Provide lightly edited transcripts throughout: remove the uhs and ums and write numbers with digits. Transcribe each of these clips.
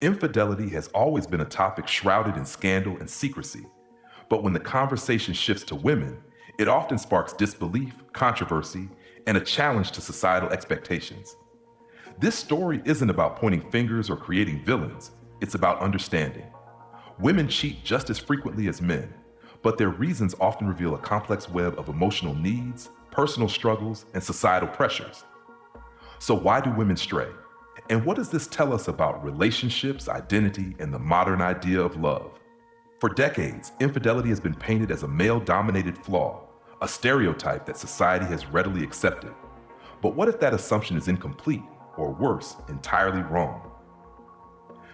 Infidelity has always been a topic shrouded in scandal and secrecy, but when the conversation shifts to women, it often sparks disbelief, controversy, and a challenge to societal expectations. This story isn't about pointing fingers or creating villains, it's about understanding. Women cheat just as frequently as men, but their reasons often reveal a complex web of emotional needs, personal struggles, and societal pressures. So why do women stray? And what does this tell us about relationships, identity, and the modern idea of love? For decades, infidelity has been painted as a male-dominated flaw, a stereotype that society has readily accepted. But what if that assumption is incomplete, or worse, entirely wrong?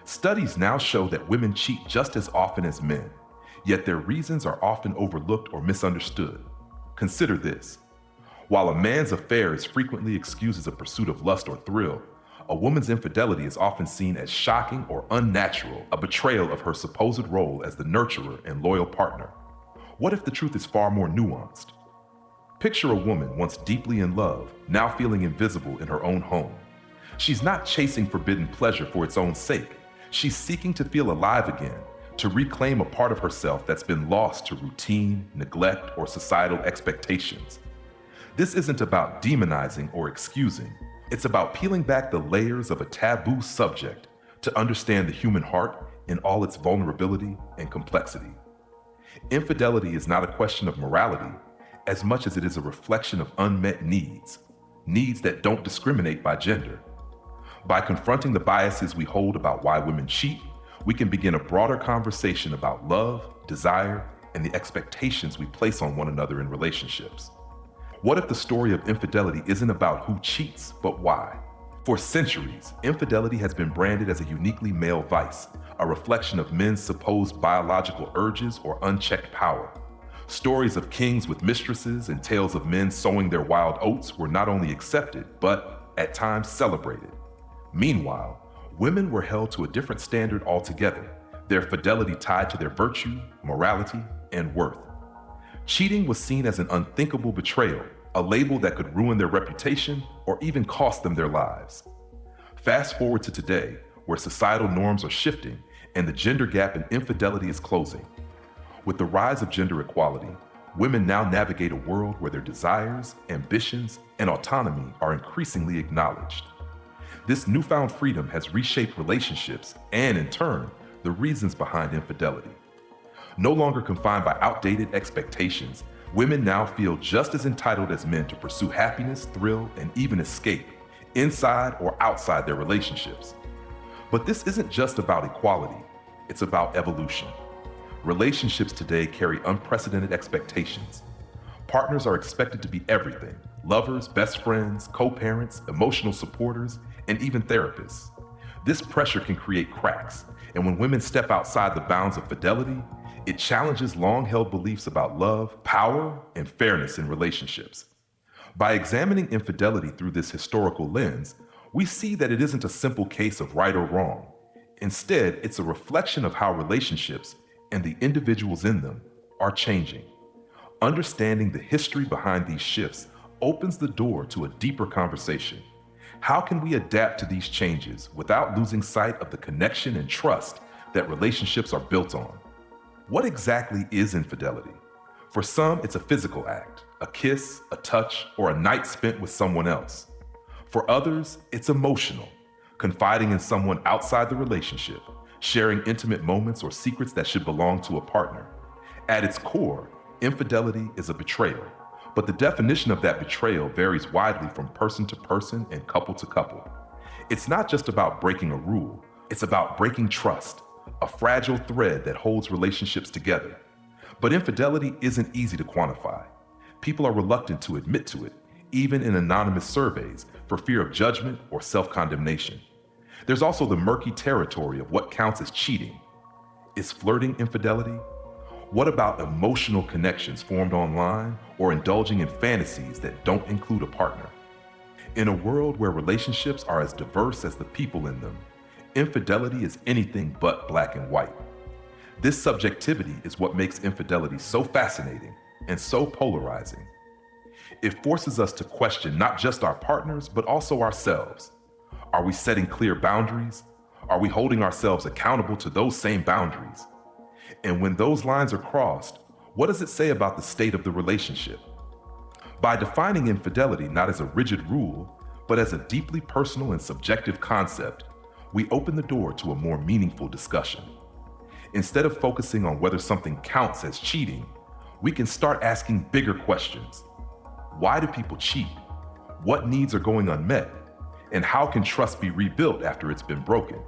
Studies now show that women cheat just as often as men, yet their reasons are often overlooked or misunderstood. Consider this. While a man's affair is frequently excused as a pursuit of lust or thrill, a woman's infidelity is often seen as shocking or unnatural, a betrayal of her supposed role as the nurturer and loyal partner. What if the truth is far more nuanced? Picture a woman once deeply in love, now feeling invisible in her own home. She's not chasing forbidden pleasure for its own sake. She's seeking to feel alive again, to reclaim a part of herself that's been lost to routine, neglect, or societal expectations. This isn't about demonizing or excusing. It's about peeling back the layers of a taboo subject to understand the human heart in all its vulnerability and complexity. Infidelity is not a question of morality as much as it is a reflection of unmet needs, needs that don't discriminate by gender. By confronting the biases we hold about why women cheat, we can begin a broader conversation about love, desire, and the expectations we place on one another in relationships. What if the story of infidelity isn't about who cheats, but why? For centuries, infidelity has been branded as a uniquely male vice, a reflection of men's supposed biological urges or unchecked power. Stories of kings with mistresses and tales of men sowing their wild oats were not only accepted, but at times celebrated. Meanwhile, women were held to a different standard altogether, their fidelity tied to their virtue, morality, and worth. Cheating was seen as an unthinkable betrayal, a label that could ruin their reputation or even cost them their lives. Fast forward to today, where societal norms are shifting and the gender gap in infidelity is closing. With the rise of gender equality, women now navigate a world where their desires, ambitions, and autonomy are increasingly acknowledged. This newfound freedom has reshaped relationships and, in turn, the reasons behind infidelity. No longer confined by outdated expectations, women now feel just as entitled as men to pursue happiness, thrill, and even escape, inside or outside their relationships. But this isn't just about equality, it's about evolution. Relationships today carry unprecedented expectations. Partners are expected to be everything: lovers, best friends, co-parents, emotional supporters, and even therapists. This pressure can create cracks, and when women step outside the bounds of fidelity, it challenges long-held beliefs about love, power, and fairness in relationships. By examining infidelity through this historical lens, we see that it isn't a simple case of right or wrong. Instead, it's a reflection of how relationships and the individuals in them are changing. Understanding the history behind these shifts opens the door to a deeper conversation. How can we adapt to these changes without losing sight of the connection and trust that relationships are built on? What exactly is infidelity? For some, it's a physical act, a kiss, a touch, or a night spent with someone else. For others, it's emotional, confiding in someone outside the relationship, sharing intimate moments or secrets that should belong to a partner. At its core, infidelity is a betrayal, but the definition of that betrayal varies widely from person to person and couple to couple. It's not just about breaking a rule, it's about breaking trust, a fragile thread that holds relationships together. But infidelity isn't easy to quantify. People are reluctant to admit to it, even in anonymous surveys, for fear of judgment or self-condemnation. There's also the murky territory of what counts as cheating. Is flirting infidelity? What about emotional connections formed online or indulging in fantasies that don't include a partner? In a world where relationships are as diverse as the people in them, infidelity is anything but black and white. This subjectivity is what makes infidelity so fascinating and so polarizing. It forces us to question not just our partners, but also ourselves. Are we setting clear boundaries? Are we holding ourselves accountable to those same boundaries? And when those lines are crossed, what does it say about the state of the relationship? By defining infidelity not as a rigid rule, but as a deeply personal and subjective concept, we open the door to a more meaningful discussion. Instead of focusing on whether something counts as cheating, we can start asking bigger questions. Why do people cheat? What needs are going unmet? And how can trust be rebuilt after it's been broken?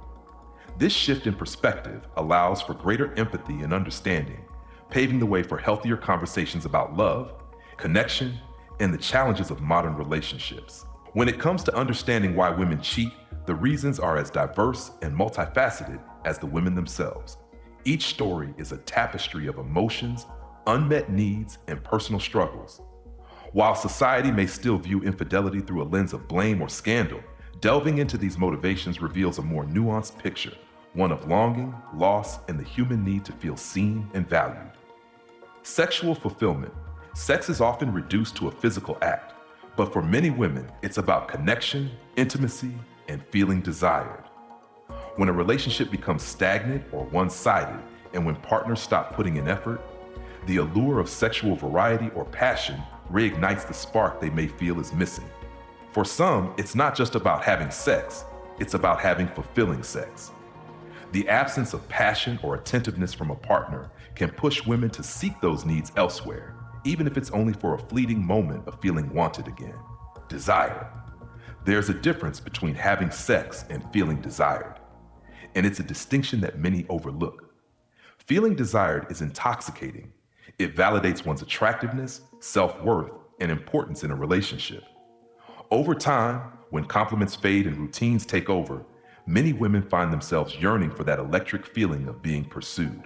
This shift in perspective allows for greater empathy and understanding, paving the way for healthier conversations about love, connection, and the challenges of modern relationships. When it comes to understanding why women cheat, the reasons are as diverse and multifaceted as the women themselves. Each story is a tapestry of emotions, unmet needs, and personal struggles. While society may still view infidelity through a lens of blame or scandal, delving into these motivations reveals a more nuanced picture, one of longing, loss, and the human need to feel seen and valued. Sexual fulfillment. Sex is often reduced to a physical act, but for many women, it's about connection, intimacy, and feeling desired. When a relationship becomes stagnant or one-sided, and when partners stop putting in effort, the allure of sexual variety or passion reignites the spark they may feel is missing. For some, it's not just about having sex, it's about having fulfilling sex. The absence of passion or attentiveness from a partner can push women to seek those needs elsewhere, even if it's only for a fleeting moment of feeling wanted again. Desire. There's a difference between having sex and feeling desired, and it's a distinction that many overlook. Feeling desired is intoxicating. It validates one's attractiveness, self-worth, and importance in a relationship. Over time, when compliments fade and routines take over, many women find themselves yearning for that electric feeling of being pursued.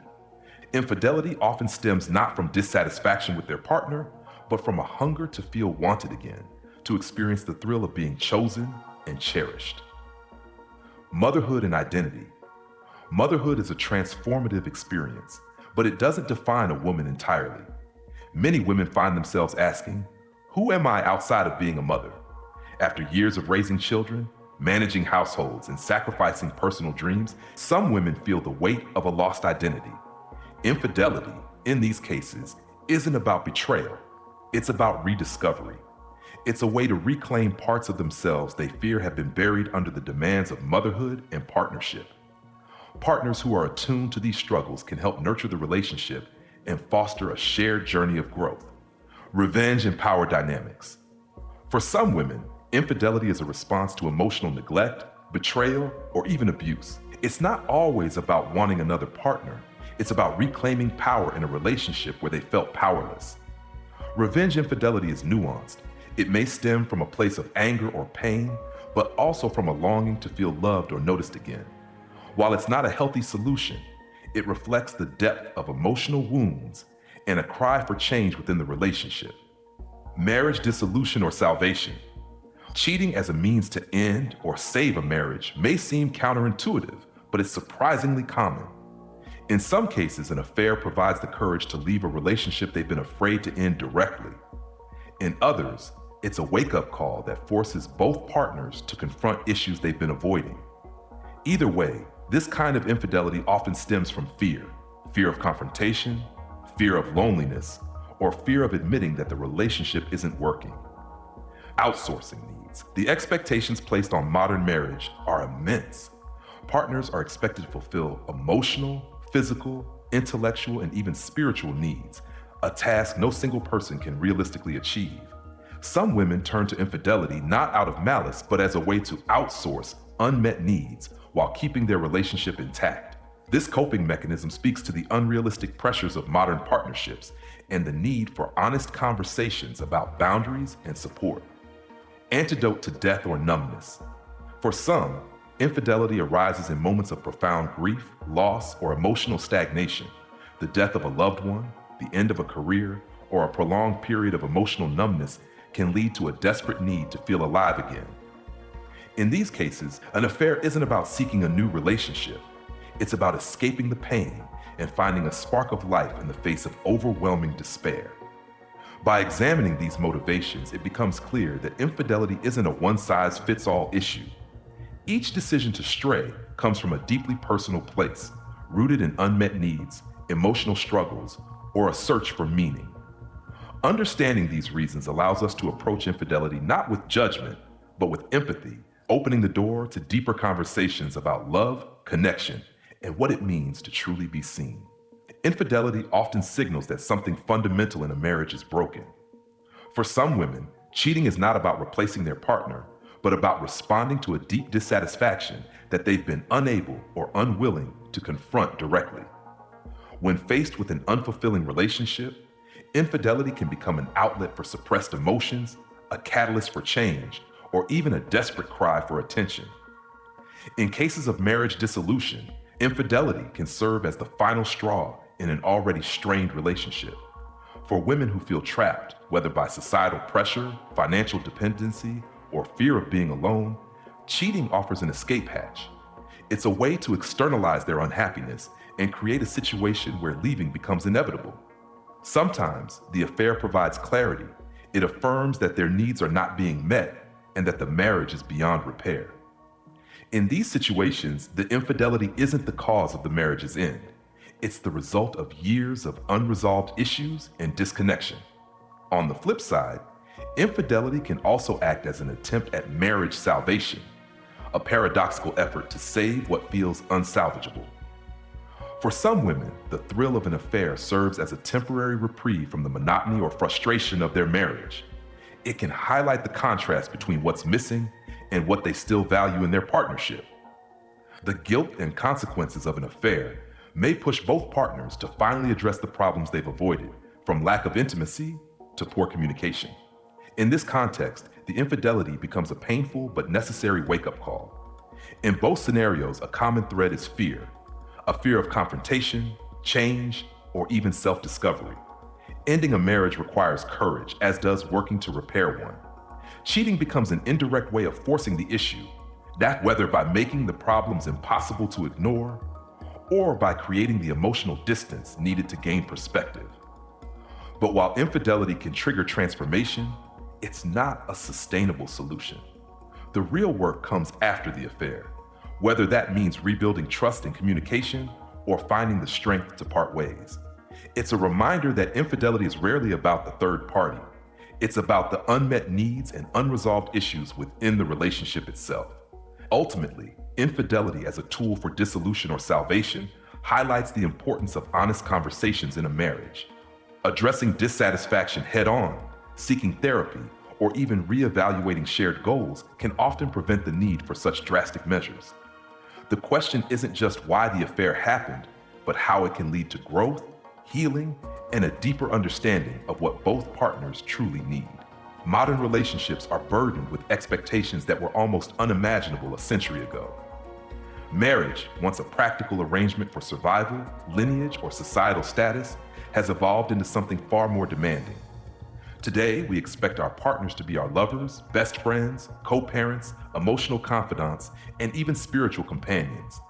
Infidelity often stems not from dissatisfaction with their partner, but from a hunger to feel wanted again, to experience the thrill of being chosen and cherished. Motherhood and identity. Motherhood is a transformative experience, but it doesn't define a woman entirely. Many women find themselves asking, who am I outside of being a mother? After years of raising children, managing households, and sacrificing personal dreams, some women feel the weight of a lost identity. Infidelity, in these cases, isn't about betrayal. It's about rediscovery. It's a way to reclaim parts of themselves they fear have been buried under the demands of motherhood and partnership. Partners who are attuned to these struggles can help nurture the relationship and foster a shared journey of growth. Revenge and power dynamics. For some women, infidelity is a response to emotional neglect, betrayal, or even abuse. It's not always about wanting another partner. It's about reclaiming power in a relationship where they felt powerless. Revenge infidelity is nuanced. It may stem from a place of anger or pain, but also from a longing to feel loved or noticed again. While it's not a healthy solution, it reflects the depth of emotional wounds and a cry for change within the relationship. Marriage dissolution or salvation. Cheating as a means to end or save a marriage may seem counterintuitive, but it's surprisingly common. In some cases, an affair provides the courage to leave a relationship they've been afraid to end directly. In others, it's a wake-up call that forces both partners to confront issues they've been avoiding. Either way, this kind of infidelity often stems from fear of confrontation, fear of loneliness, or fear of admitting that the relationship isn't working. Outsourcing needs. The expectations placed on modern marriage are immense. Partners are expected to fulfill emotional, physical, intellectual, and even spiritual needs, a task no single person can realistically achieve. Some women turn to infidelity not out of malice, but as a way to outsource unmet needs while keeping their relationship intact. This coping mechanism speaks to the unrealistic pressures of modern partnerships and the need for honest conversations about boundaries and support. Antidote to death or numbness. For some, infidelity arises in moments of profound grief, loss, or emotional stagnation. The death of a loved one, the end of a career, or a prolonged period of emotional numbness can lead to a desperate need to feel alive again. In these cases, an affair isn't about seeking a new relationship. It's about escaping the pain and finding a spark of life in the face of overwhelming despair. By examining these motivations, it becomes clear that infidelity isn't a one-size-fits-all issue. Each decision to stray, comes from a deeply personal place, rooted in unmet needs, emotional struggles, or a search for meaning. Understanding these reasons allows us to approach infidelity not with judgment, but with empathy, opening the door to deeper conversations about love, connection, and what it means to truly be seen. Infidelity often signals that something fundamental in a marriage is broken. For some women, cheating is not about replacing their partner, but about responding to a deep dissatisfaction that they've been unable or unwilling to confront directly. When faced with an unfulfilling relationship, infidelity can become an outlet for suppressed emotions, a catalyst for change, or even a desperate cry for attention. In cases of marriage dissolution, infidelity can serve as the final straw in an already strained relationship. For women who feel trapped, whether by societal pressure, financial dependency, or fear of being alone, cheating offers an escape hatch. It's a way to externalize their unhappiness and create a situation where leaving becomes inevitable. Sometimes the affair provides clarity. It affirms that their needs are not being met and that the marriage is beyond repair. In these situations, the infidelity isn't the cause of the marriage's end. It's the result of years of unresolved issues and disconnection. On the flip side, infidelity can also act as an attempt at marriage salvation, a paradoxical effort to save what feels unsalvageable. For some women, the thrill of an affair serves as a temporary reprieve from the monotony or frustration of their marriage. It can highlight the contrast between what's missing and what they still value in their partnership. The guilt and consequences of an affair may push both partners to finally address the problems they've avoided, from lack of intimacy to poor communication. In this context, the infidelity becomes a painful but necessary wake-up call. In both scenarios, a common thread is fear, a fear of confrontation, change, or even self-discovery. Ending a marriage requires courage, as does working to repair one. Cheating becomes an indirect way of forcing the issue, that whether by making the problems impossible to ignore or by creating the emotional distance needed to gain perspective. But while infidelity can trigger transformation, it's not a sustainable solution. The real work comes after the affair, whether that means rebuilding trust and communication or finding the strength to part ways. It's a reminder that infidelity is rarely about the third party. It's about the unmet needs and unresolved issues within the relationship itself. Ultimately, infidelity as a tool for dissolution or salvation highlights the importance of honest conversations in a marriage. Addressing dissatisfaction head-on, seeking therapy, or even reevaluating shared goals can often prevent the need for such drastic measures. The question isn't just why the affair happened, but how it can lead to growth, healing, and a deeper understanding of what both partners truly need. Modern relationships are burdened with expectations that were almost unimaginable a century ago. Marriage, once a practical arrangement for survival, lineage, or societal status, has evolved into something far more demanding. Today, we expect our partners to be our lovers, best friends, co-parents, emotional confidants, and even spiritual companions.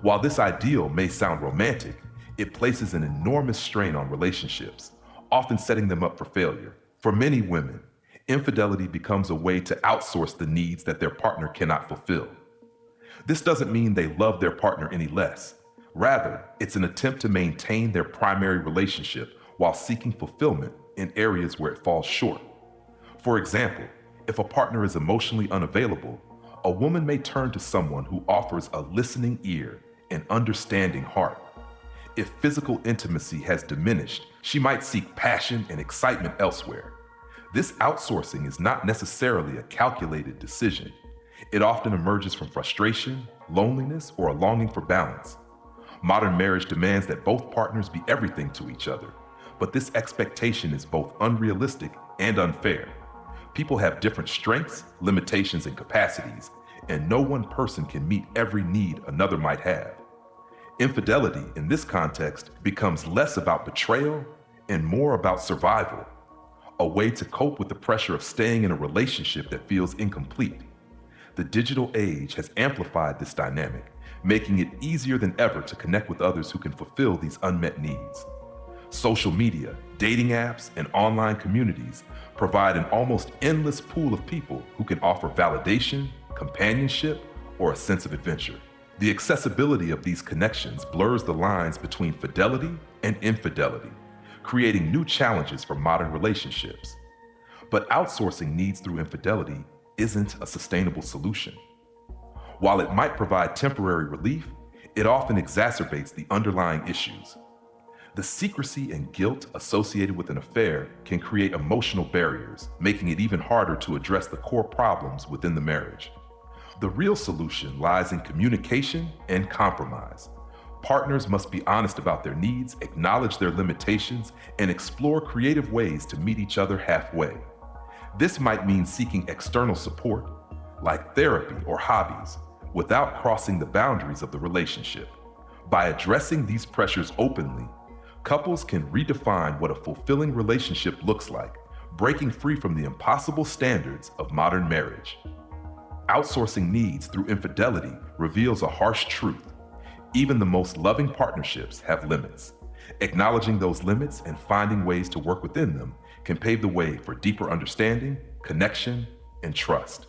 While this ideal may sound romantic, it places an enormous strain on relationships, often setting them up for failure. For many women, infidelity becomes a way to outsource the needs that their partner cannot fulfill. This doesn't mean they love their partner any less. Rather, it's an attempt to maintain their primary relationship while seeking fulfillment in areas where it falls short. For example, if a partner is emotionally unavailable, a woman may turn to someone who offers a listening ear and understanding heart. If physical intimacy has diminished, she might seek passion and excitement elsewhere. This outsourcing is not necessarily a calculated decision. It often emerges from frustration, loneliness, or a longing for balance. Modern marriage demands that both partners be everything to each other, but this expectation is both unrealistic and unfair. People have different strengths, limitations, and capacities, and no one person can meet every need another might have. Infidelity, in this context, becomes less about betrayal and more about survival, a way to cope with the pressure of staying in a relationship that feels incomplete. The digital age has amplified this dynamic, making it easier than ever to connect with others who can fulfill these unmet needs. Social media, dating apps, and online communities provide an almost endless pool of people who can offer validation, companionship, or a sense of adventure. The accessibility of these connections blurs the lines between fidelity and infidelity, creating new challenges for modern relationships. But outsourcing needs through infidelity isn't a sustainable solution. While it might provide temporary relief, it often exacerbates the underlying issues. The secrecy and guilt associated with an affair can create emotional barriers, making it even harder to address the core problems within the marriage. The real solution lies in communication and compromise. Partners must be honest about their needs, acknowledge their limitations, and explore creative ways to meet each other halfway. This might mean seeking external support, like therapy or hobbies, without crossing the boundaries of the relationship. By addressing these pressures openly, couples can redefine what a fulfilling relationship looks like, breaking free from the impossible standards of modern marriage. Outsourcing needs through infidelity reveals a harsh truth. Even the most loving partnerships have limits. Acknowledging those limits and finding ways to work within them can pave the way for deeper understanding, connection, and trust.